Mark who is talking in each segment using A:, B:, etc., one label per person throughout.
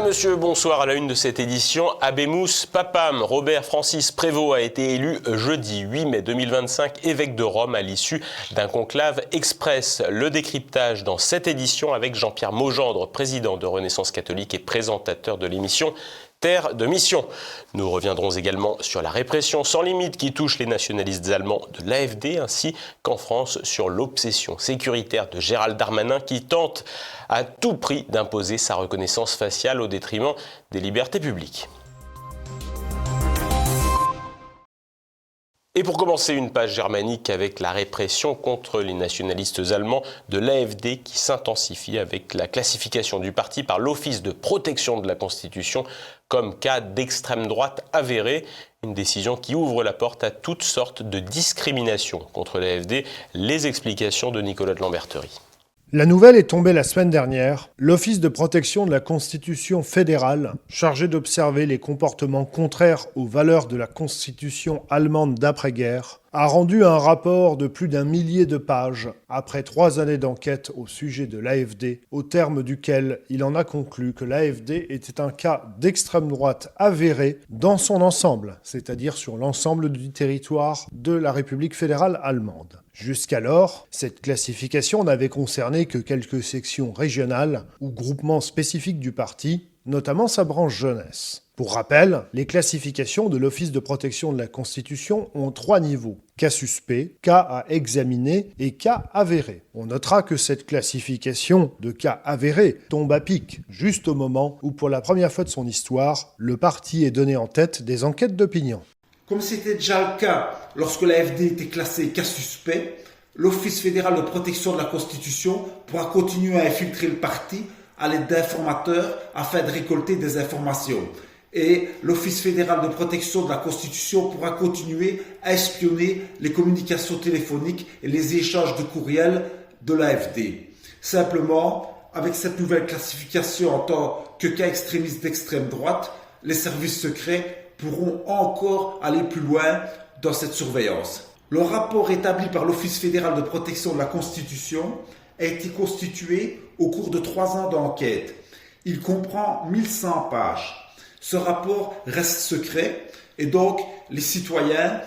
A: monsieur, bonsoir. À la une de cette édition, Habemus Papam. Robert Francis Prévost a été élu jeudi 8 mai 2025 évêque de Rome à l'issue d'un conclave express. Le décryptage dans cette édition avec Jean-Pierre Maugendre, président de Renaissance catholique et présentateur de l'émission Terre de Mission. Nous reviendrons également sur la répression sans limite qui touche les nationalistes allemands de l'AfD ainsi qu'en France sur l'obsession sécuritaire de Gérald Darmanin qui tente à tout prix d'imposer sa reconnaissance faciale au détriment des libertés publiques. Et pour commencer, une page germanique avec la répression contre les nationalistes allemands de l'AfD qui s'intensifie avec la classification du parti par l'Office de protection de la Constitution comme cas d'extrême droite avéré. Une décision qui ouvre la porte à toutes sortes de discriminations contre l'AfD. Les explications de Nicolas de Lamberterie.
B: La nouvelle est tombée la semaine dernière. L'Office de protection de la Constitution fédérale, chargé d'observer les comportements contraires aux valeurs de la Constitution allemande d'après-guerre, a rendu un rapport de plus d'1 millier de pages après 3 années d'enquête au sujet de l'AfD, au terme duquel il en a conclu que l'AfD était un cas d'extrême droite avéré dans son ensemble, c'est-à-dire sur l'ensemble du territoire de la République fédérale allemande. Jusqu'alors, cette classification n'avait concerné que quelques sections régionales ou groupements spécifiques du parti, notamment sa branche jeunesse. Pour rappel, les classifications de l'Office de protection de la Constitution ont 3 niveaux. Cas suspect, cas à examiner et cas avéré. On notera que cette classification de cas avéré tombe à pic, juste au moment où, pour la première fois de son histoire, le parti est donné en tête des enquêtes d'opinion.
C: Comme c'était déjà le cas lorsque l'AfD était classée cas suspect, l'Office fédéral de protection de la Constitution pourra continuer à infiltrer le parti à l'aide d'informateurs afin de récolter des informations. Et l'Office fédéral de protection de la Constitution pourra continuer à espionner les communications téléphoniques et les échanges de courriels de l'AfD. Simplement, avec cette nouvelle classification en tant que cas extrémiste d'extrême droite, les services secrets pourront encore aller plus loin dans cette surveillance. Le rapport établi par l'Office fédéral de protection de la Constitution a été constitué au cours de 3 ans d'enquête. Il comprend 1100 pages. Ce rapport reste secret et donc les citoyens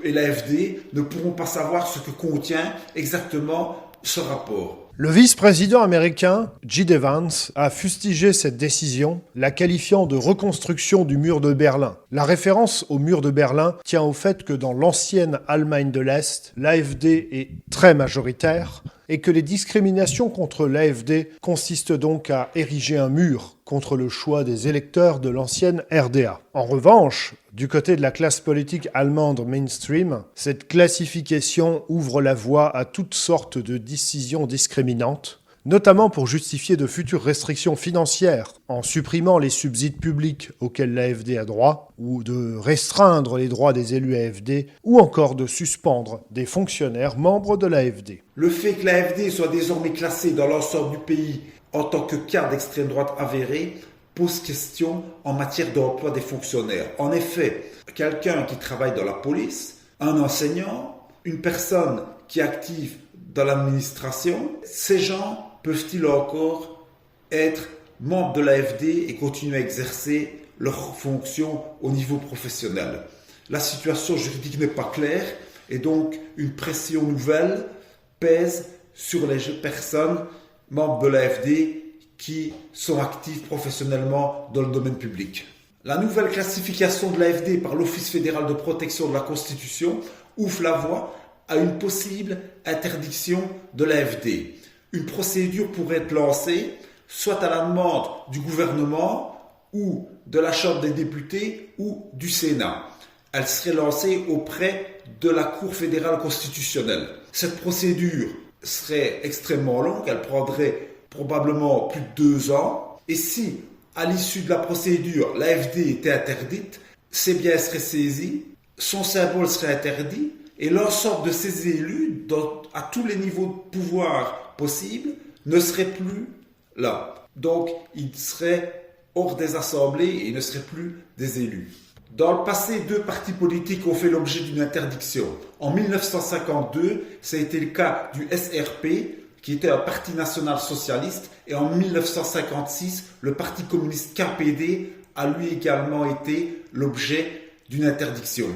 C: et l'AfD ne pourront pas savoir ce que contient exactement ce rapport.
B: Le vice-président américain, J.D. Vance, a fustigé cette décision, la qualifiant de reconstruction du mur de Berlin. La référence au mur de Berlin tient au fait que dans l'ancienne Allemagne de l'Est, l'AfD est très majoritaire et que les discriminations contre l'AfD consistent donc à ériger un mur contre le choix des électeurs de l'ancienne RDA. En revanche, du côté de la classe politique allemande mainstream, cette classification ouvre la voie à toutes sortes de décisions discriminantes, notamment pour justifier de futures restrictions financières en supprimant les subsides publics auxquels l'AfD a droit, ou de restreindre les droits des élus AfD, ou encore de suspendre des fonctionnaires membres de l'AfD.
C: Le fait que l'AfD soit désormais classée dans l'ensemble du pays en tant que cas d'extrême droite avéré pose question en matière d'emploi des fonctionnaires. En effet, quelqu'un qui travaille dans la police, un enseignant, une personne qui est active dans l'administration, ces gens peuvent-ils encore être membres de l'AfD et continuer à exercer leurs fonctions au niveau professionnel? La situation juridique n'est pas claire et donc une pression nouvelle pèse sur les personnes membres de l'AfD qui sont actifs professionnellement dans le domaine public. La nouvelle classification de l'AfD par l'Office fédéral de protection de la Constitution ouvre la voie à une possible interdiction de l'AfD. Une procédure pourrait être lancée, soit à la demande du gouvernement ou de la Chambre des députés ou du Sénat. Elle serait lancée auprès de la Cour fédérale constitutionnelle. Cette procédure serait extrêmement longue, elle prendrait probablement plus de 2 ans. Et si, à l'issue de la procédure, l'AfD était interdite, ses biens seraient saisis, son symbole serait interdit, et l'ensemble de ces élus, à tous les niveaux de pouvoir possibles, ne seraient plus là. Donc, ils seraient hors des assemblées et ne seraient plus des élus. Dans le passé, 2 partis politiques ont fait l'objet d'une interdiction. En 1952, ça a été le cas du SRP, qui était un parti national socialiste, Et en 1956, le Parti communiste KPD a lui également été l'objet d'une interdiction.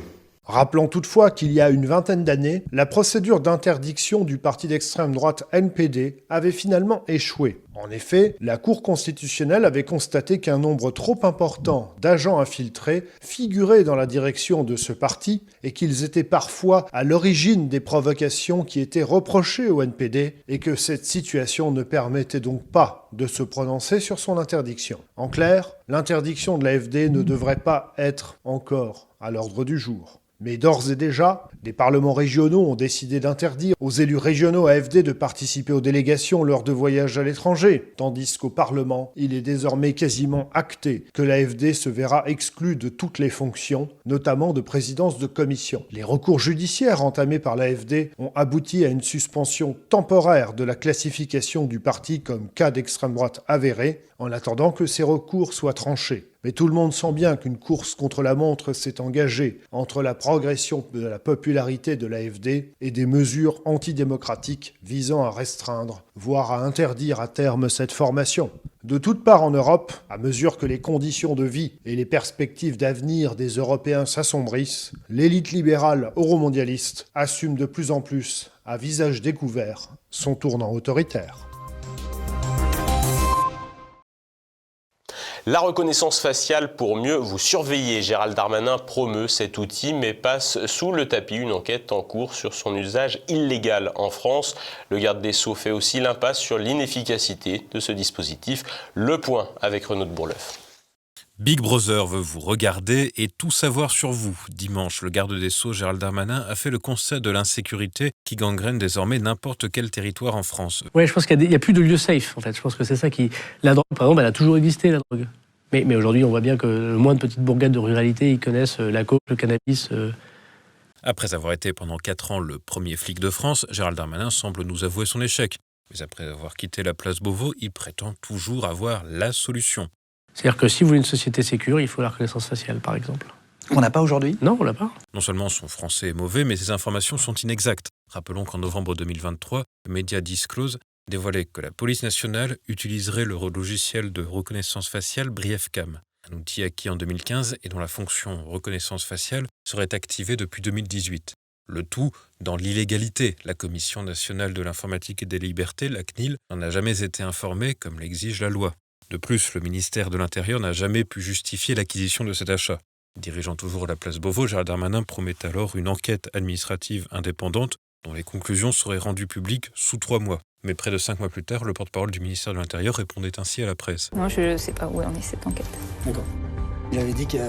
B: Rappelons toutefois qu'il y a une vingtaine d'années, la procédure d'interdiction du parti d'extrême droite NPD avait finalement échoué. En effet, la Cour constitutionnelle avait constaté qu'un nombre trop important d'agents infiltrés figuraient dans la direction de ce parti et qu'ils étaient parfois à l'origine des provocations qui étaient reprochées au NPD et que cette situation ne permettait donc pas de se prononcer sur son interdiction. En clair, l'interdiction de l'AfD ne devrait pas être encore à l'ordre du jour. Mais d'ores et déjà, des parlements régionaux ont décidé d'interdire aux élus régionaux AfD de participer aux délégations lors de voyages à l'étranger, tandis qu'au Parlement, il est désormais quasiment acté que l'AfD se verra exclue de toutes les fonctions, notamment de présidence de commission. Les recours judiciaires entamés par l'AfD ont abouti à une suspension temporaire de la classification du parti comme cas d'extrême droite avéré, en attendant que ces recours soient tranchés. Mais tout le monde sent bien qu'une course contre la montre s'est engagée entre la progression de la popularité de l'AfD et des mesures antidémocratiques visant à restreindre, voire à interdire à terme cette formation. De toutes parts en Europe, à mesure que les conditions de vie et les perspectives d'avenir des Européens s'assombrissent, l'élite libérale euromondialiste assume de plus en plus, à visage découvert, son tournant autoritaire.
A: La reconnaissance faciale pour mieux vous surveiller. Gérald Darmanin promeut cet outil mais passe sous le tapis une enquête en cours sur son usage illégal en France. Le garde des Sceaux fait aussi l'impasse sur l'inefficacité de ce dispositif. Le point avec Renaud de Bourleuf.
D: Big Brother veut vous regarder et tout savoir sur vous. Dimanche, le garde des Sceaux, Gérald Darmanin, a fait le constat de l'insécurité qui gangrène désormais n'importe quel territoire en France.
E: Oui, je pense qu'il y a plus de lieux safe, en fait. Je pense que c'est ça qui... La drogue, par exemple, elle a toujours existé, la drogue. Mais aujourd'hui, on voit bien que le moins de petites bourgades de ruralité, ils connaissent la coke, le cannabis...
D: Après avoir été pendant 4 ans le premier flic de France, Gérald Darmanin semble nous avouer son échec. Mais après avoir quitté la place Beauvau, il prétend toujours avoir la solution.
E: C'est-à-dire que si vous voulez une société sécure, il faut la reconnaissance faciale, par exemple.
F: On n'a pas aujourd'hui ?
E: Non, on l'a pas.
D: Non seulement son français est mauvais, mais ses informations sont inexactes. Rappelons qu'en novembre 2023, le média Disclose dévoilait que la police nationale utiliserait le logiciel de reconnaissance faciale Briefcam, un outil acquis en 2015 et dont la fonction reconnaissance faciale serait activée depuis 2018. Le tout dans l'illégalité. La Commission nationale de l'informatique et des libertés, la CNIL, n'en a jamais été informée comme l'exige la loi. De plus, le ministère de l'Intérieur n'a jamais pu justifier l'acquisition de cet achat. Dirigeant toujours la place Beauvau, Gérald Darmanin promet alors une enquête administrative indépendante dont les conclusions seraient rendues publiques sous 3 mois. Mais près de 5 mois plus tard, le porte-parole du ministère de l'Intérieur répondait ainsi à la presse.
G: Non, je ne sais pas où en est cette enquête.
F: D'accord. Il avait dit qu'il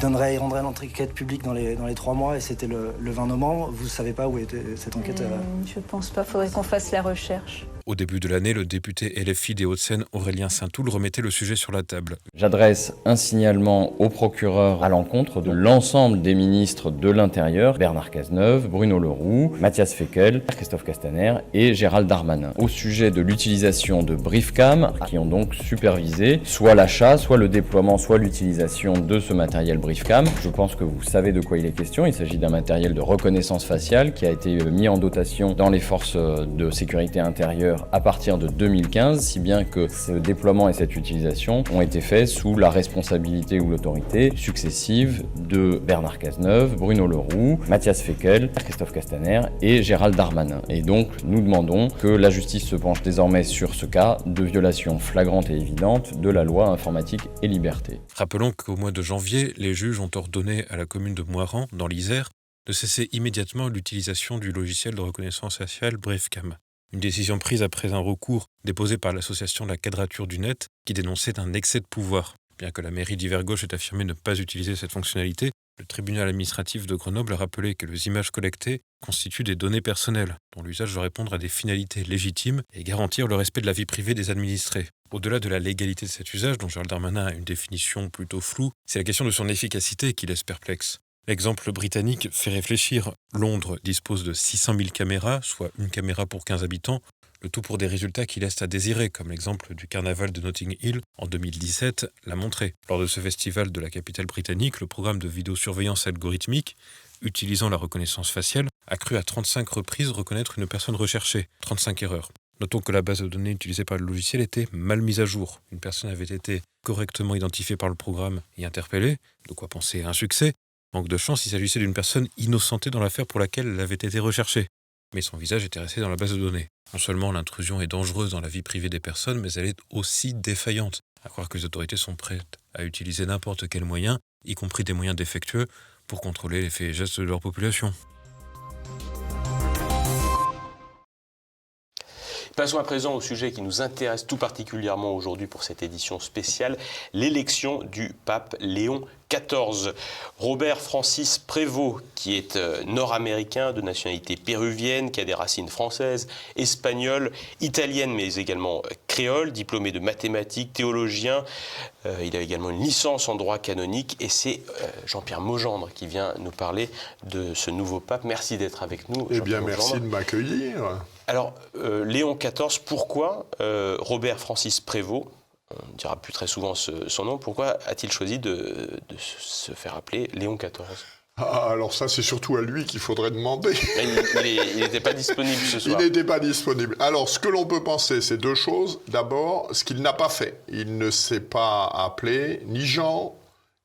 F: rendrait l'enquête publique dans les 3 mois et c'était le 20 novembre. Vous ne savez pas où était cette enquête
G: Je pense pas, faudrait qu'on fasse la recherche.
D: Au début de l'année, le député LFI des Hauts-de-Seine, Aurélien Saint-Toul, remettait le sujet sur la table.
H: J'adresse un signalement au procureur à l'encontre de l'ensemble des ministres de l'Intérieur, Bernard Cazeneuve, Bruno Le Roux, Matthias Fekl, Christophe Castaner et Gérald Darmanin, au sujet de l'utilisation de Briefcam, qui ont donc supervisé soit l'achat, soit le déploiement, soit l'utilisation de ce matériel Briefcam. Je pense que vous savez de quoi il est question. Il s'agit d'un matériel de reconnaissance faciale qui a été mis en dotation dans les forces de sécurité intérieure à partir de 2015, si bien que ce déploiement et cette utilisation ont été faits sous la responsabilité ou l'autorité successive de Bernard Cazeneuve, Bruno Le Roux, Matthias Fekl, Christophe Castaner et Gérald Darmanin. Et donc, nous demandons que la justice se penche désormais sur ce cas de violation flagrante et évidente de la loi informatique et liberté.
D: Rappelons qu'au mois de janvier, les juges ont ordonné à la commune de Moirans, dans l'Isère, de cesser immédiatement l'utilisation du logiciel de reconnaissance faciale Briefcam. Une décision prise après un recours déposé par l'association La Quadrature du Net qui dénonçait un excès de pouvoir. Bien que la mairie d'Yvergauche ait affirmé ne pas utiliser cette fonctionnalité, le tribunal administratif de Grenoble a rappelé que les images collectées constituent des données personnelles, dont l'usage doit répondre à des finalités légitimes et garantir le respect de la vie privée des administrés. Au-delà de la légalité de cet usage, dont Gérald Darmanin a une définition plutôt floue, c'est la question de son efficacité qui laisse perplexe. L'exemple britannique fait réfléchir. Londres dispose de 600 000 caméras, soit une caméra pour 15 habitants, le tout pour des résultats qui laissent à désirer, comme l'exemple du carnaval de Notting Hill en 2017 l'a montré. Lors de ce festival de la capitale britannique, le programme de vidéosurveillance algorithmique, utilisant la reconnaissance faciale, a cru à 35 reprises reconnaître une personne recherchée, 35 erreurs. Notons que la base de données utilisée par le logiciel était mal mise à jour. Une personne avait été correctement identifiée par le programme et interpellée, de quoi penser à un succès. Manque de chance, il s'agissait d'une personne innocentée dans l'affaire pour laquelle elle avait été recherchée. Mais son visage était resté dans la base de données. Non seulement l'intrusion est dangereuse dans la vie privée des personnes, mais elle est aussi défaillante. À croire que les autorités sont prêtes à utiliser n'importe quel moyen, y compris des moyens défectueux, pour contrôler les faits et gestes de leur population.
A: Passons à présent au sujet qui nous intéresse tout particulièrement aujourd'hui pour cette édition spéciale, l'élection du pape Léon XIV. Robert Francis Prévost, qui est nord-américain de nationalité péruvienne, qui a des racines françaises, espagnoles, italiennes, mais également créoles, diplômé de mathématiques, théologien. Il a également une licence en droit canonique et c'est Jean-Pierre Maugendre qui vient nous parler de ce nouveau pape. Merci d'être avec nous.
I: Eh bien, merci de m'accueillir.
A: Alors, Léon XIV, pourquoi Robert Francis Prévost, on ne dira plus très souvent son nom, pourquoi a-t-il choisi de se faire appeler Léon XIV ?
I: Alors ça, c'est surtout à lui qu'il faudrait demander.
A: Il n'était pas disponible ce soir.
I: Il n'était pas disponible. Alors, ce que l'on peut penser, c'est deux choses. D'abord, ce qu'il n'a pas fait. Il ne s'est pas appelé ni Jean,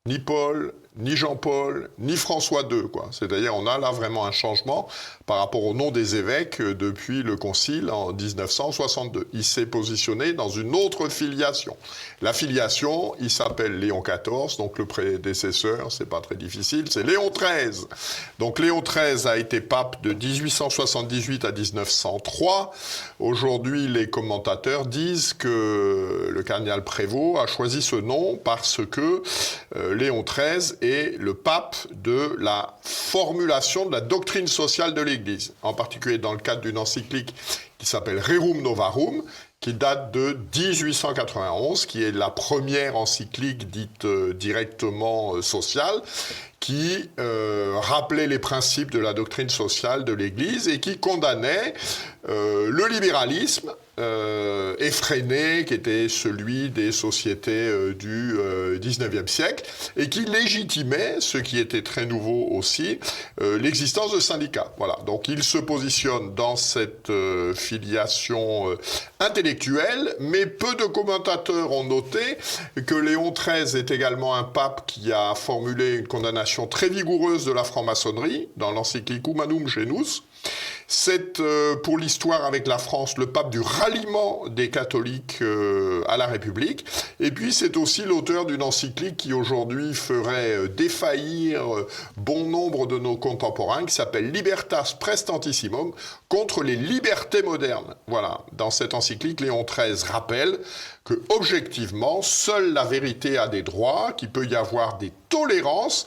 I: ni Paul, ni Jean-Paul, ni François II, quoi. C'est-à-dire, on a là vraiment un changement par rapport au nom des évêques depuis le Concile en 1962. Il s'est positionné dans une autre filiation. La filiation, il s'appelle Léon XIV, donc le prédécesseur, c'est pas très difficile, c'est Léon XIII. Donc Léon XIII a été pape de 1878 à 1903. Aujourd'hui, les commentateurs disent que le cardinal Prévost a choisi ce nom parce que Léon XIII est le pape de la formulation de la doctrine sociale de l'Église, en particulier dans le cadre d'une encyclique qui s'appelle Rerum Novarum, qui date de 1891, qui est la première encyclique dite directement sociale, qui rappelait les principes de la doctrine sociale de l'Église et qui condamnait le libéralisme effréné qui était celui des sociétés du 19e siècle et qui légitimait, ce qui était très nouveau aussi, l'existence de syndicats. Voilà. Donc il se positionne dans cette filiation intellectuelle, mais peu de commentateurs ont noté que Léon XIII est également un pape qui a formulé une condamnation très vigoureuse de la franc-maçonnerie dans l'encyclique Humanum Genus. C'est pour l'histoire avec la France le pape du ralliement des catholiques à la République. Et puis c'est aussi l'auteur d'une encyclique qui aujourd'hui ferait défaillir bon nombre de nos contemporains, qui s'appelle Libertas Prestantissimum, contre les libertés modernes. Voilà, dans cette encyclique, Léon XIII rappelle que objectivement, seule la vérité a des droits, qu'il peut y avoir des tolérances.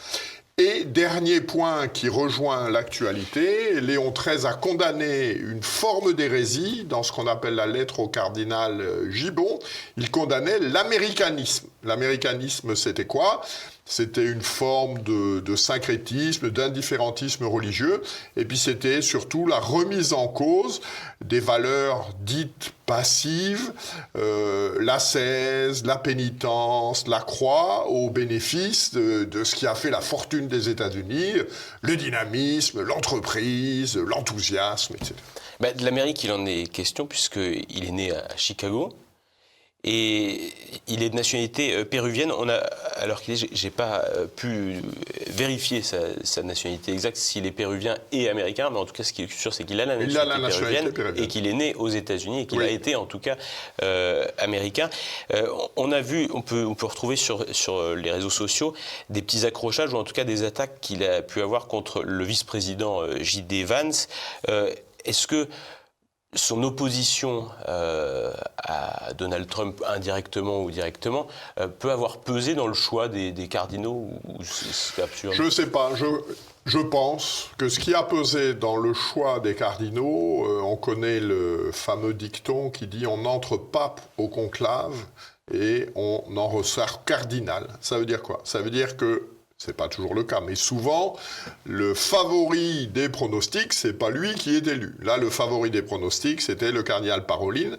I: Et dernier point qui rejoint l'actualité, Léon XIII a condamné une forme d'hérésie dans ce qu'on appelle la lettre au cardinal Gibbon. Il condamnait l'américanisme. L'américanisme, c'était quoi ? C'était une forme de syncrétisme, d'indifférentisme religieux. Et puis c'était surtout la remise en cause des valeurs dites passives, l'ascèse, la pénitence, la croix, au bénéfice de ce qui a fait la fortune des États-Unis, le dynamisme, l'entreprise, l'enthousiasme, etc.
A: De l'Amérique, il en est question puisqu'il est né à Chicago. Et il est de nationalité péruvienne. Alors qu'il est, j'ai pas pu vérifier sa nationalité exacte, s'il est péruvien et américain, mais en tout cas, ce qui est sûr, c'est qu'il a la nationalité péruvienne et qu'il est né aux États-Unis et qu'il a été, en tout cas, américain. On a vu, on peut retrouver sur les réseaux sociaux des petits accrochages ou en tout cas des attaques qu'il a pu avoir contre le vice-président J.D. Vance. Est-ce que son opposition à Donald Trump, indirectement ou directement, peut avoir pesé dans le choix des cardinaux ou c'est absurde ?
I: Je ne sais pas. Je pense que ce qui a pesé dans le choix des cardinaux, on connaît le fameux dicton qui dit « on entre pape au conclave et on en ressort cardinal ». Ça veut dire quoi ? Ça veut dire que c'est pas toujours le cas, mais souvent, le favori des pronostics, c'est pas lui qui est élu. Là, le favori des pronostics, c'était le cardinal Parolin,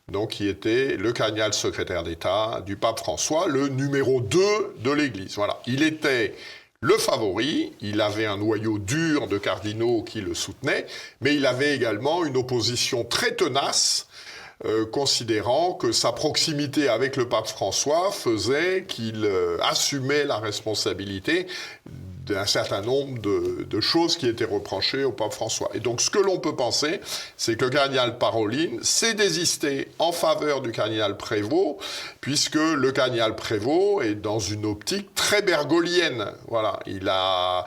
I: donc qui était le cardinal secrétaire d'État du pape François, le numéro 2 de l'Église. Voilà. Il était le favori, il avait un noyau dur de cardinaux qui le soutenaient, mais il avait également une opposition très tenace considérant que sa proximité avec le pape François faisait qu'il assumait la responsabilité d'un certain nombre de choses qui étaient reprochées au pape François. Et donc ce que l'on peut penser, c'est que le cardinal Parolin s'est désisté en faveur du cardinal Prévost, puisque le cardinal Prévost est dans une optique très bergolienne. Voilà, il a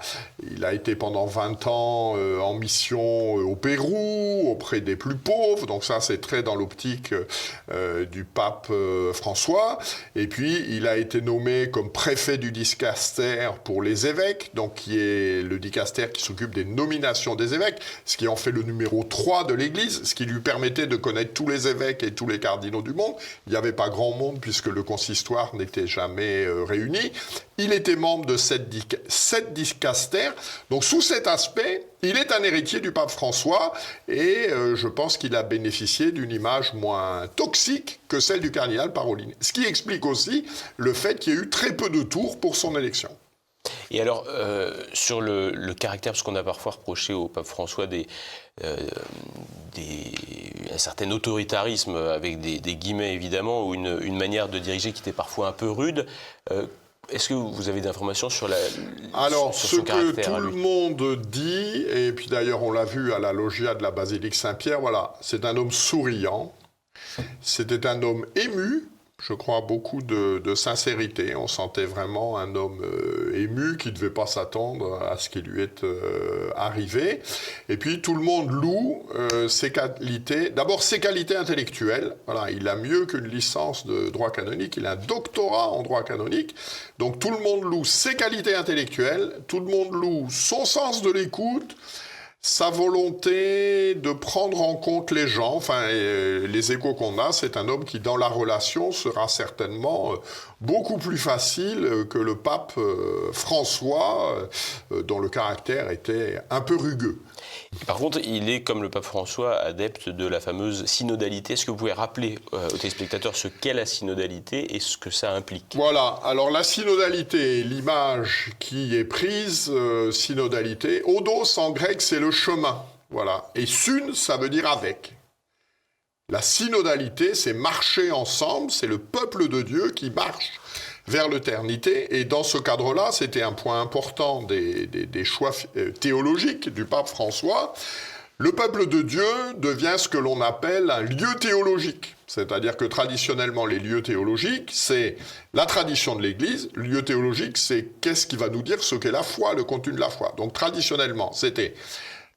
I: été pendant 20 ans en mission au Pérou, auprès des plus pauvres, donc ça c'est très dans l'optique du pape François. Et puis il a été nommé comme préfet du dicaster pour les évêques, donc qui est le dicaster qui s'occupe des nominations des évêques, ce qui en fait le numéro 3 de l'Église, ce qui lui permettait de connaître tous les évêques et tous les cardinaux du monde. Il n'y avait pas grand monde puisque le consistoire n'était jamais réuni. Il était membre de sept dicastères. Donc sous cet aspect, il est un héritier du pape François et je pense qu'il a bénéficié d'une image moins toxique que celle du cardinal Parolin. Ce qui explique aussi le fait qu'il y ait eu très peu de tours pour son élection.
A: Et alors, sur le caractère, parce qu'on a parfois reproché au pape François un certain autoritarisme, avec des guillemets évidemment, ou une manière de diriger qui était parfois un peu rude. Est-ce que vous avez des informations sur
I: Alors,
A: sur
I: ce
A: son caractère,
I: que tout le monde dit, et puis d'ailleurs on l'a vu à la loggia de la basilique Saint-Pierre, voilà, c'est un homme souriant, c'était un homme ému, je crois beaucoup de sincérité, on sentait vraiment un homme ému qui ne devait pas s'attendre à ce qui lui est arrivé. Et puis tout le monde loue ses qualités, d'abord ses qualités intellectuelles, voilà, il a mieux qu'une licence de droit canonique, il a un doctorat en droit canonique, donc tout le monde loue ses qualités intellectuelles, tout le monde loue son sens de l'écoute, sa volonté de prendre en compte les gens, enfin les échos qu'on a, c'est un homme qui dans la relation sera certainement beaucoup plus facile que le pape François, dont le caractère était un peu rugueux.
A: Par contre, il est, comme le pape François, adepte de la fameuse synodalité. Est-ce que vous pouvez rappeler aux téléspectateurs ce qu'est la synodalité et ce que ça implique ?
I: Voilà, alors la synodalité, l'image qui est prise, synodalité, odos en grec c'est le chemin, voilà, et syn ça veut dire avec. La synodalité c'est marcher ensemble, c'est le peuple de Dieu qui marche vers l'éternité, et dans ce cadre-là, c'était un point important des choix théologiques du pape François. Le peuple de Dieu devient ce que l'on appelle un lieu théologique, c'est-à-dire que traditionnellement, les lieux théologiques, c'est la tradition de l'Église, le lieu théologique, c'est qu'est-ce qui va nous dire ce qu'est la foi, le contenu de la foi. Donc traditionnellement, c'était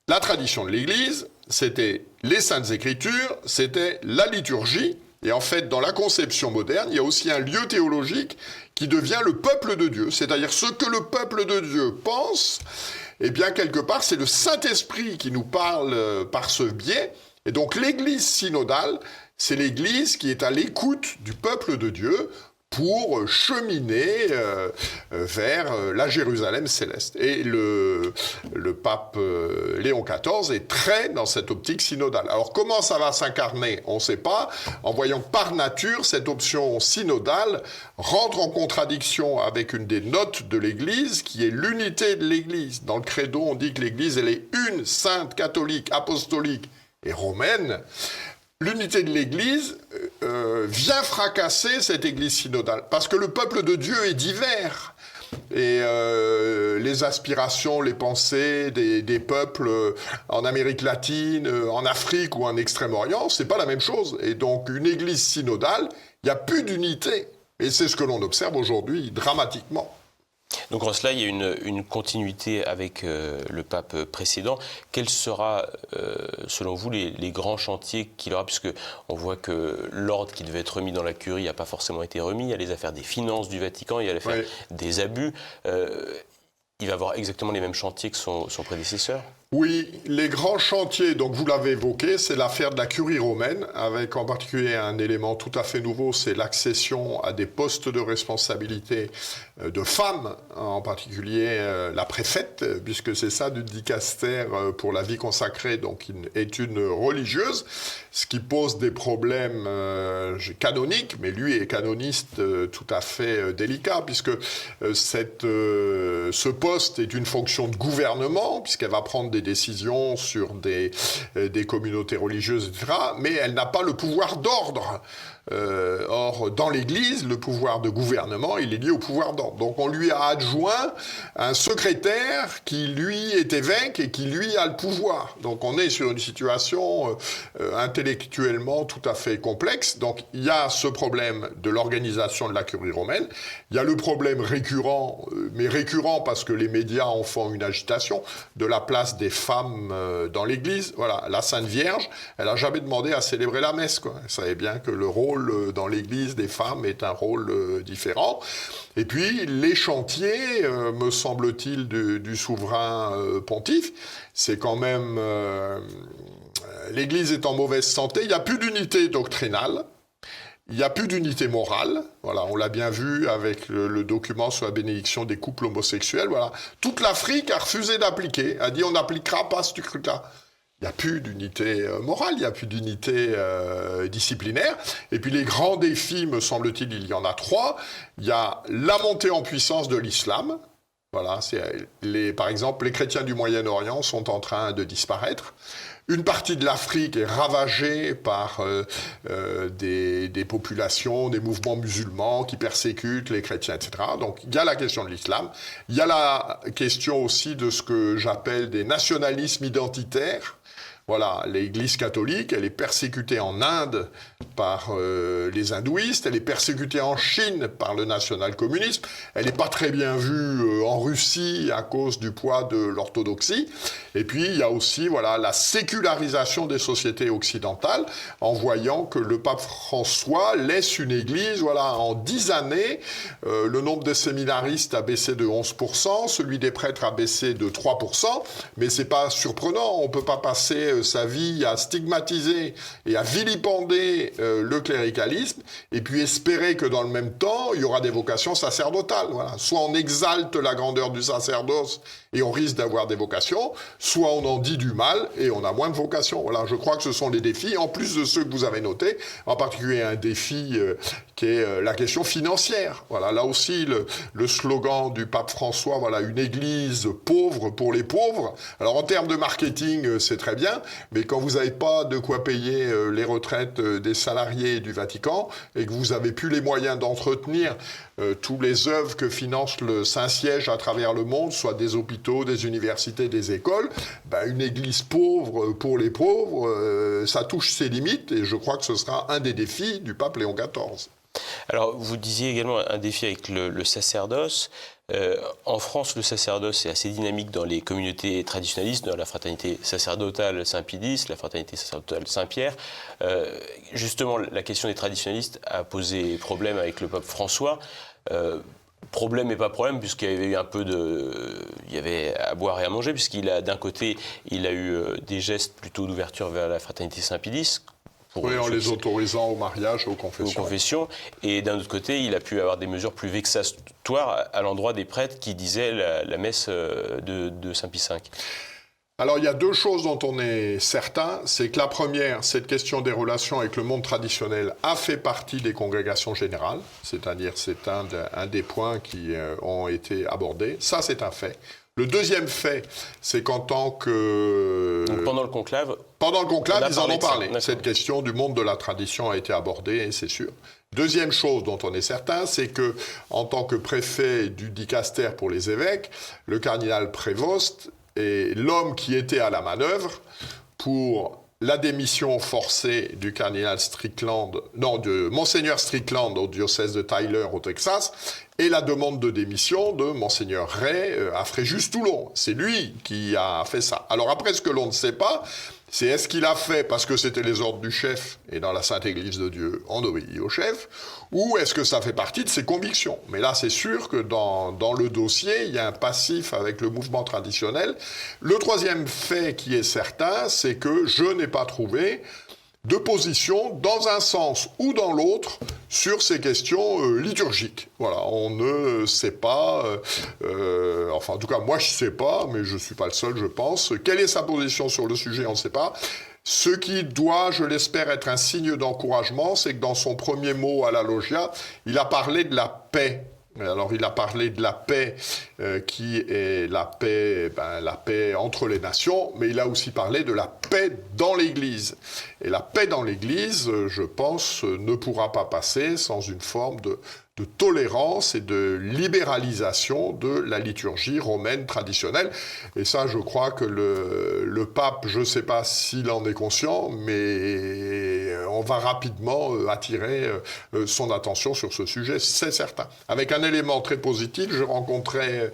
I: la tradition de l'Église, c'était les Saintes Écritures, c'était la liturgie. Et en fait, dans la conception moderne, il y a aussi un lieu théologique qui devient le peuple de Dieu. C'est-à-dire ce que le peuple de Dieu pense, eh bien, quelque part, c'est le Saint-Esprit qui nous parle par ce biais. Et donc, l'Église synodale, c'est l'Église qui est à l'écoute du peuple de Dieu pour cheminer vers la Jérusalem céleste. Et le pape Léon XIV est très dans cette optique synodale. Alors comment ça va s'incarner ? On ne sait pas, en voyant que par nature, cette option synodale rentre en contradiction avec une des notes de l'Église, qui est l'unité de l'Église. Dans le credo, on dit que l'Église, elle est une, sainte, catholique, apostolique et romaine. L'unité de l'Église vient fracasser cette Église synodale, parce que le peuple de Dieu est divers. Et les aspirations, les pensées des peuples en Amérique latine, en Afrique ou en Extrême-Orient, c'est pas la même chose. Et donc une Église synodale, il n'y a plus d'unité. Et c'est ce que l'on observe aujourd'hui dramatiquement.
A: Donc en cela, il y a une continuité avec le pape précédent. Quels sera, selon vous, les grands chantiers qu'il aura, puisque on voit que l'ordre qui devait être remis dans la curie n'a pas forcément été remis. Il y a les affaires des finances du Vatican, il y a l'affaire des abus. Il va avoir exactement les mêmes chantiers que son prédécesseur ?
I: Oui, les grands chantiers, donc vous l'avez évoqué, c'est l'affaire de la curie romaine, avec en particulier un élément tout à fait nouveau, c'est l'accession à des postes de responsabilité de femmes, en particulier la préfète, puisque c'est ça du dicaster pour la vie consacrée, donc est une religieuse, ce qui pose des problèmes canoniques, mais lui est canoniste tout à fait délicat, puisque ce poste est une fonction de gouvernement, puisqu'elle va prendre des des décisions sur des communautés religieuses, etc., mais elle n'a pas le pouvoir d'ordre. Or, dans l'Église, le pouvoir de gouvernement, il est lié au pouvoir d'ordre. Donc on lui a adjoint un secrétaire qui, lui, est évêque et qui, lui, a le pouvoir. Donc on est sur une situation intellectuellement tout à fait complexe. Donc il y a ce problème de l'organisation de la curie romaine. Il y a le problème récurrent, mais récurrent parce que les médias en font une agitation, de la place des femmes dans l'Église. Voilà, la Sainte Vierge, elle n'a jamais demandé à célébrer la messe, quoi. Elle savait bien que le rôle dans l'Église des femmes est un rôle différent. Et puis, les chantiers, me semble-t-il, du souverain pontife, c'est quand même... l'Église est en mauvaise santé, il n'y a plus d'unité doctrinale, il n'y a plus d'unité morale. Voilà, on l'a bien vu avec le document sur la bénédiction des couples homosexuels. Voilà. Toute l'Afrique a refusé d'appliquer, a dit on n'appliquera pas ce truc-là. Il n'y a plus d'unité morale, il n'y a plus d'unité disciplinaire. Et puis les grands défis, me semble-t-il, il y en a 3. Il y a la montée en puissance de l'islam. Voilà, par exemple, les chrétiens du Moyen-Orient sont en train de disparaître. Une partie de l'Afrique est ravagée par des populations, des mouvements musulmans qui persécutent les chrétiens, etc. Donc il y a la question de l'islam. Il y a la question aussi de ce que j'appelle des nationalismes identitaires. Voilà, l'Église catholique, elle est persécutée en Inde par les hindouistes, elle est persécutée en Chine par le national-communisme, elle n'est pas très bien vue en Russie à cause du poids de l'orthodoxie. Et puis, il y a aussi la sécularisation des sociétés occidentales en voyant que le pape François laisse une Église, en 10 années, le nombre de séminaristes a baissé de 11%, celui des prêtres a baissé de 3%, mais c'est pas surprenant, on peut pas passer sa vie à stigmatiser et à vilipender le cléricalisme, et puis espérer que dans le même temps, il y aura des vocations sacerdotales. Voilà. Soit on exalte la grandeur du sacerdoce et on risque d'avoir des vocations, soit on en dit du mal et on a moins de vocations. Voilà, je crois que ce sont les défis, en plus de ceux que vous avez notés, en particulier un défi qui est la question financière. Voilà, là aussi, le slogan du pape François, une église pauvre pour les pauvres. Alors en termes de marketing, c'est très bien, mais quand vous n'avez pas de quoi payer les retraites des salariés du Vatican et que vous n'avez plus les moyens d'entretenir tous les œuvres que finance le Saint-Siège à travers le monde, soit des hôpitaux, des universités, des écoles, une église pauvre pour les pauvres, ça touche ses limites et je crois que ce sera un des défis du pape Léon XIV.
A: Alors, vous disiez également un défi avec le sacerdoce. En France, le sacerdoce est assez dynamique dans les communautés traditionnalistes, dans la fraternité sacerdotale Saint-Pédis, la fraternité sacerdotale Saint-Pierre. Justement, la question des traditionnalistes a posé problème avec le pape François. Problème et pas problème, puisqu'il y avait eu il y avait à boire et à manger, d'un côté, il a eu des gestes plutôt d'ouverture vers la fraternité Saint-Pédis.
I: Oui, en les autorisant au mariage, aux confessions.
A: Et d'un autre côté, il a pu avoir des mesures plus vexatoires à l'endroit des prêtres qui disaient la messe de Saint-Pie V.
I: Alors, il y a 2 choses dont on est certain. C'est que la première, cette question des relations avec le monde traditionnel a fait partie des congrégations générales. C'est-à-dire, c'est un des points qui ont été abordés. Ça, c'est un fait. Le deuxième fait, c'est qu'en tant que...
A: Donc pendant le conclave,
I: ils en ont parlé. Cette question du monde de la tradition a été abordée, c'est sûr. Deuxième chose dont on est certain, c'est que en tant que préfet du dicaster pour les évêques, le cardinal Prévost est l'homme qui était à la manœuvre pour la démission forcée du cardinal de Monseigneur Strickland au diocèse de Tyler au Texas, et la demande de démission de Monseigneur Ray à Fréjus-Toulon. C'est lui qui a fait ça. Alors après, ce que l'on ne sait pas, c'est est-ce qu'il a fait parce que c'était les ordres du chef, et dans la Sainte Église de Dieu, on obéit au chef, ou est-ce que ça fait partie de ses convictions? Mais là, c'est sûr que dans le dossier, il y a un passif avec le mouvement traditionnel. Le troisième fait qui est certain, c'est que je n'ai pas trouvé de position dans un sens ou dans l'autre sur ces questions liturgiques. Voilà, on ne sait pas, en tout cas moi je ne sais pas, mais je ne suis pas le seul je pense, quelle est sa position sur le sujet, on ne sait pas. Ce qui doit, je l'espère, être un signe d'encouragement, c'est que dans son premier mot à la Loggia, il a parlé de la paix Alors il a parlé de la paix qui est la paix entre les nations, mais il a aussi parlé de la paix dans l'Église. Et la paix dans l'Église, je pense, ne pourra pas passer sans une forme de tolérance et de libéralisation de la liturgie romaine traditionnelle. Et ça, je crois que le pape, je ne sais pas s'il en est conscient, mais on va rapidement attirer son attention sur ce sujet, c'est certain. Avec un élément très positif, je rencontrais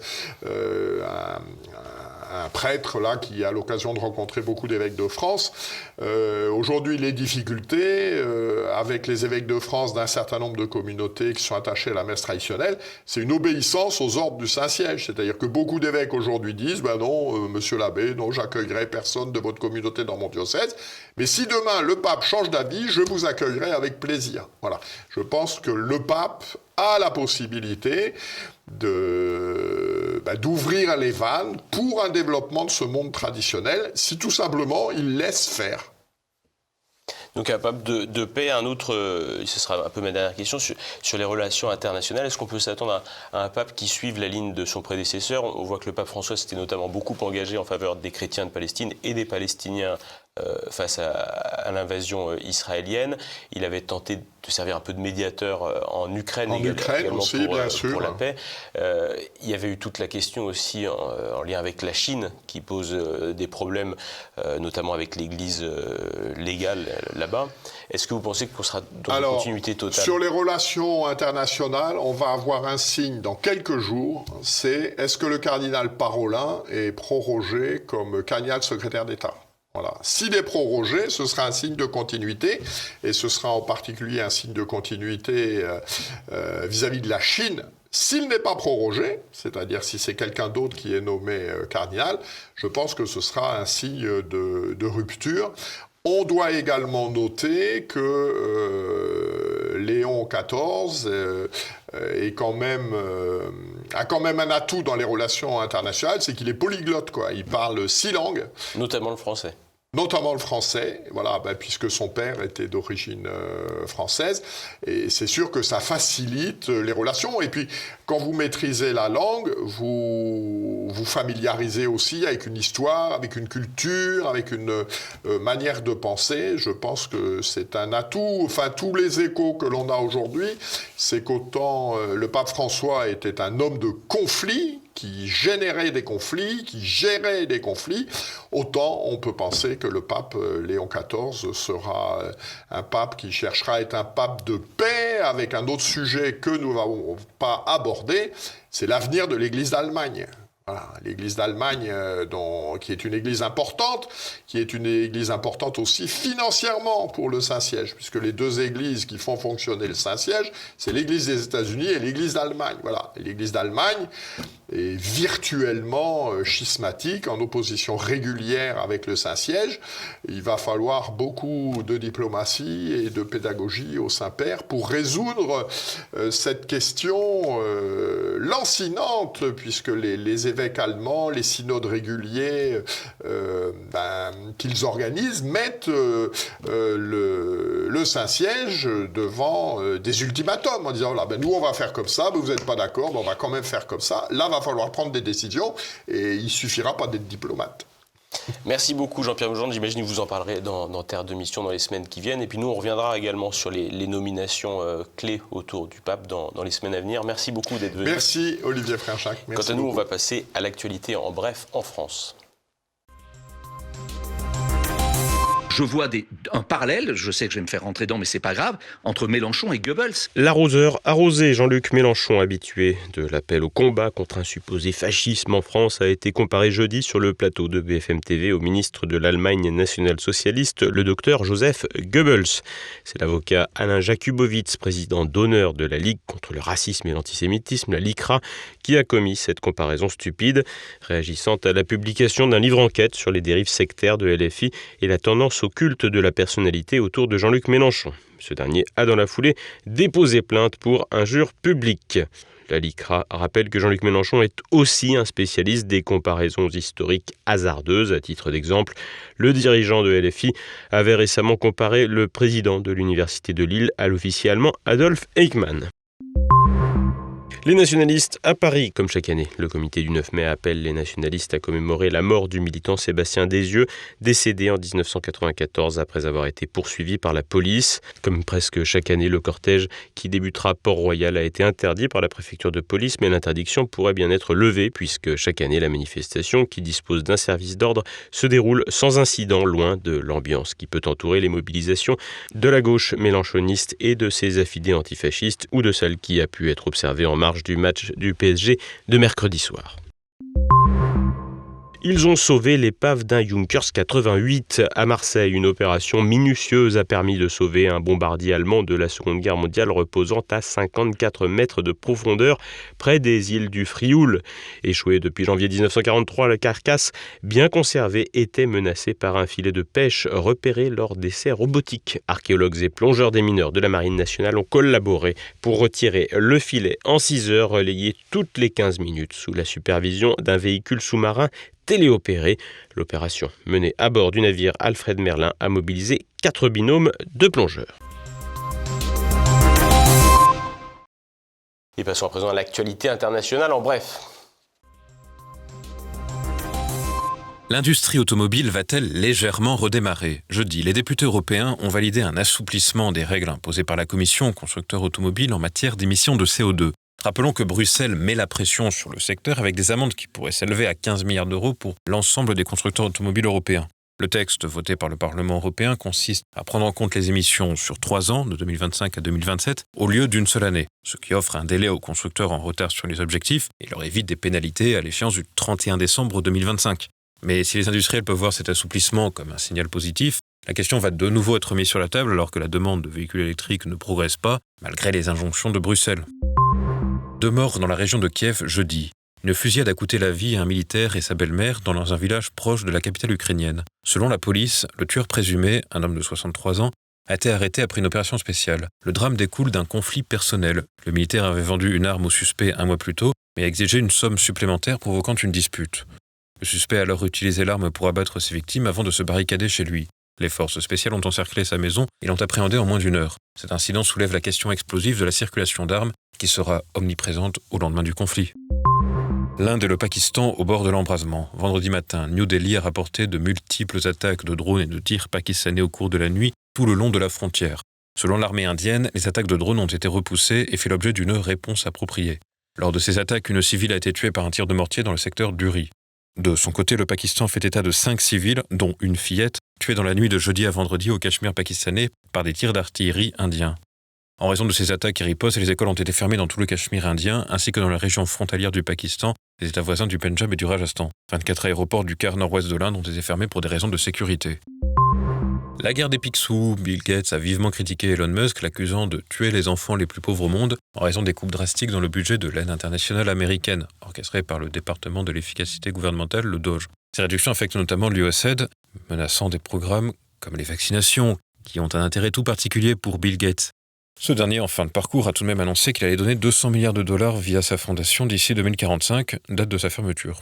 I: un prêtre là qui a l'occasion de rencontrer beaucoup d'évêques de France. Aujourd'hui, les difficultés avec les évêques de France d'un certain nombre de communautés qui sont attachées à la messe traditionnelle, c'est une obéissance aux ordres du Saint-Siège. C'est-à-dire que beaucoup d'évêques aujourd'hui disent « Ben non, monsieur l'abbé, non, j'accueillerai personne de votre communauté dans mon diocèse. Mais si demain le pape change d'avis, je vous accueillerai avec plaisir. » Voilà. Je pense que le pape a la possibilité d'ouvrir les vannes pour un développement de ce monde traditionnel, si tout simplement il laisse faire.
A: Donc un pape de paix, un autre, ce sera un peu ma dernière question, sur les relations internationales. Est-ce qu'on peut s'attendre à un pape qui suive la ligne de son prédécesseur? On voit que le pape François s'était notamment beaucoup engagé en faveur des chrétiens de Palestine et des Palestiniens face à l'invasion israélienne. Il avait tenté de servir un peu de médiateur en Ukraine également
I: aussi,
A: pour la paix. Il y avait eu toute la question aussi en lien avec la Chine qui pose des problèmes, notamment avec l'Église légale là-bas. Est-ce que vous pensez qu'on sera dans une continuité totale?
I: Sur les relations internationales, on va avoir un signe dans quelques jours, c'est est-ce que le cardinal Parolin est prorogé comme cardinal secrétaire d'État? Voilà. S'il est prorogé, ce sera un signe de continuité, et ce sera en particulier un signe de continuité vis-à-vis de la Chine. S'il n'est pas prorogé, c'est-à-dire si c'est quelqu'un d'autre qui est nommé cardinal, je pense que ce sera un signe de rupture. On doit également noter que Léon XIV a quand même un atout dans les relations internationales, c'est qu'il est polyglotte, quoi. Il parle 6 langues.
A: Notamment le français.
I: Notamment le français, voilà, puisque son père était d'origine française, et c'est sûr que ça facilite les relations. Et puis, quand vous maîtrisez la langue, vous vous familiarisez aussi avec une histoire, avec une culture, avec une manière de penser. Je pense que c'est un atout. Enfin, tous les échos que l'on a aujourd'hui, c'est qu'autant le pape François était un homme de conflit, qui générait des conflits, qui gérait des conflits, autant on peut penser que le pape Léon XIV sera un pape qui cherchera à être un pape de paix, avec un autre sujet que nous n'avons pas abordé, c'est l'avenir de l'Église d'Allemagne. Voilà, l'Église d'Allemagne, qui est une Église importante aussi financièrement pour le Saint-Siège, puisque les deux églises qui font fonctionner le Saint-Siège, c'est l'Église des États-Unis et l'Église d'Allemagne. Voilà, l'Église d'Allemagne est virtuellement schismatique, en opposition régulière avec le Saint-Siège. Il va falloir beaucoup de diplomatie et de pédagogie au Saint-Père pour résoudre cette question lancinante, puisque les évêques allemands, les synodes réguliers qu'ils organisent, mettent le Saint-Siège devant des ultimatums en disant nous on va faire comme ça, mais vous n'êtes pas d'accord, on va quand même faire comme ça. Là, va falloir prendre des décisions et il suffira pas d'être diplomate.
A: Merci beaucoup Jean-Pierre Mougendre, j'imagine que vous en parlerez dans Terre de Mission dans les semaines qui viennent. Et puis nous, on reviendra également sur les nominations clés autour du pape dans les semaines à venir. Merci beaucoup d'être venu.
I: Merci Olivier Frinchac.
A: Quant à nous, on va passer à l'actualité en bref en France.
J: Je vois un parallèle, je sais que je vais me faire rentrer dedans, mais c'est pas grave, entre Mélenchon et Goebbels.
A: L'arroseur arrosé, Jean-Luc Mélenchon, habitué de l'appel au combat contre un supposé fascisme en France, a été comparé jeudi sur le plateau de BFM TV au ministre de l'Allemagne nationale-socialiste, le docteur Joseph Goebbels. C'est l'avocat Alain Jakubowicz, président d'honneur de la Ligue contre le racisme et l'antisémitisme, la LICRA, qui a commis cette comparaison stupide, réagissant à la publication d'un livre enquête sur les dérives sectaires de LFI et la tendance au culte de la personnalité autour de Jean-Luc Mélenchon. Ce dernier a dans la foulée déposé plainte pour injure publique. La LICRA rappelle que Jean-Luc Mélenchon est aussi un spécialiste des comparaisons historiques hasardeuses. À titre d'exemple, le dirigeant de LFI avait récemment comparé le président de l'Université de Lille à l'officier allemand Adolf Eichmann. Les nationalistes à Paris, comme chaque année. Le comité du 9 mai appelle les nationalistes à commémorer la mort du militant Sébastien Desieux, décédé en 1994 après avoir été poursuivi par la police. Comme presque chaque année, le cortège qui débutera à Port-Royal a été interdit par la préfecture de police, mais l'interdiction pourrait bien être levée puisque chaque année, la manifestation, qui dispose d'un service d'ordre, se déroule sans incident, loin de l'ambiance qui peut entourer les mobilisations de la gauche mélenchoniste et de ses affidés antifascistes ou de celle qui a pu être observée en marge du match du PSG de mercredi soir. Ils ont sauvé l'épave d'un Junkers 88 à Marseille. Une opération minutieuse a permis de sauver un bombardier allemand de la Seconde Guerre mondiale reposant à 54 mètres de profondeur près des îles du Frioul. Échoué depuis janvier 1943, la carcasse, bien conservée, était menacée par un filet de pêche repéré lors d'essais robotiques. Archéologues et plongeurs des mineurs de la Marine nationale ont collaboré pour retirer le filet en 6 heures, relayé toutes les 15 minutes sous la supervision d'un véhicule sous-marin téléopéré. L'opération menée à bord du navire Alfred Merlin a mobilisé 4 binômes de plongeurs. Et passons à présent à l'actualité internationale en bref.
D: L'industrie automobile va-t-elle légèrement redémarrer ? Jeudi, les députés européens ont validé un assouplissement des règles imposées par la Commission aux constructeurs automobiles en matière d'émissions de CO2. Rappelons que Bruxelles met la pression sur le secteur avec des amendes qui pourraient s'élever à 15 milliards d'euros pour l'ensemble des constructeurs automobiles européens. Le texte voté par le Parlement européen consiste à prendre en compte les émissions sur 3 ans, de 2025 à 2027, au lieu d'une seule année, ce qui offre un délai aux constructeurs en retard sur les objectifs et leur évite des pénalités à l'échéance du 31 décembre 2025. Mais si les industriels peuvent voir cet assouplissement comme un signal positif, la question va de nouveau être mise sur la table alors que la demande de véhicules électriques ne progresse pas, malgré les injonctions de Bruxelles. 2 morts dans la région de Kiev jeudi. Une fusillade a coûté la vie à un militaire et sa belle-mère dans un village proche de la capitale ukrainienne. Selon la police, le tueur présumé, un homme de 63 ans, a été arrêté après une opération spéciale. Le drame découle d'un conflit personnel. Le militaire avait vendu une arme au suspect 1 mois plus tôt, mais a exigé une somme supplémentaire provoquant une dispute. Le suspect a alors utilisé l'arme pour abattre ses victimes avant de se barricader chez lui. Les forces spéciales ont encerclé sa maison et l'ont appréhendé en moins d'1 heure. Cet incident soulève la question explosive de la circulation d'armes qui sera omniprésente au lendemain du conflit. L'Inde et le Pakistan au bord de l'embrasement. Vendredi matin, New Delhi a rapporté de multiples attaques de drones et de tirs pakistanais au cours de la nuit tout le long de la frontière. Selon l'armée indienne, les attaques de drones ont été repoussées et fait l'objet d'une réponse appropriée. Lors de ces attaques, une civile a été tuée par un tir de mortier dans le secteur d'Uri. De son côté, le Pakistan fait état de 5 civils, dont une fillette, tuée dans la nuit de jeudi à vendredi au Cachemire pakistanais par des tirs d'artillerie indiens. En raison de ces attaques et ripostes, les écoles ont été fermées dans tout le Cachemire indien, ainsi que dans la région frontalière du Pakistan, les États voisins du Pendjab et du Rajasthan. 24 aéroports du quart nord-ouest de l'Inde ont été fermés pour des raisons de sécurité. La guerre des Picsou, Bill Gates a vivement critiqué Elon Musk, l'accusant de tuer les enfants les plus pauvres au monde en raison des coupes drastiques dans le budget de l'aide internationale américaine, orchestrée par le département de l'efficacité gouvernementale, le DOGE. Ces réductions affectent notamment l'USAID, menaçant des programmes comme les vaccinations, qui ont un intérêt tout particulier pour Bill Gates. Ce dernier, en fin de parcours, a tout de même annoncé qu'il allait donner 200 milliards de dollars via sa fondation d'ici 2045, date de sa fermeture.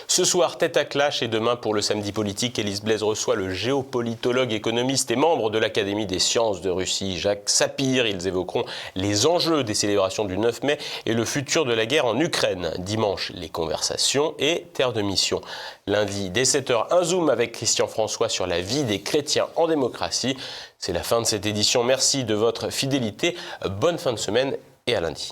A: Ce soir, tête à clash et demain pour le samedi politique, Élise Blaise reçoit le géopolitologue, économiste et membre de l'Académie des sciences de Russie, Jacques Sapir. Ils évoqueront les enjeux des célébrations du 9 mai et le futur de la guerre en Ukraine. Dimanche, les conversations et terre de mission. Lundi, dès 7h, un zoom avec Christian François sur la vie des chrétiens en démocratie. C'est la fin de cette édition. Merci de votre fidélité. Bonne fin de semaine et à lundi.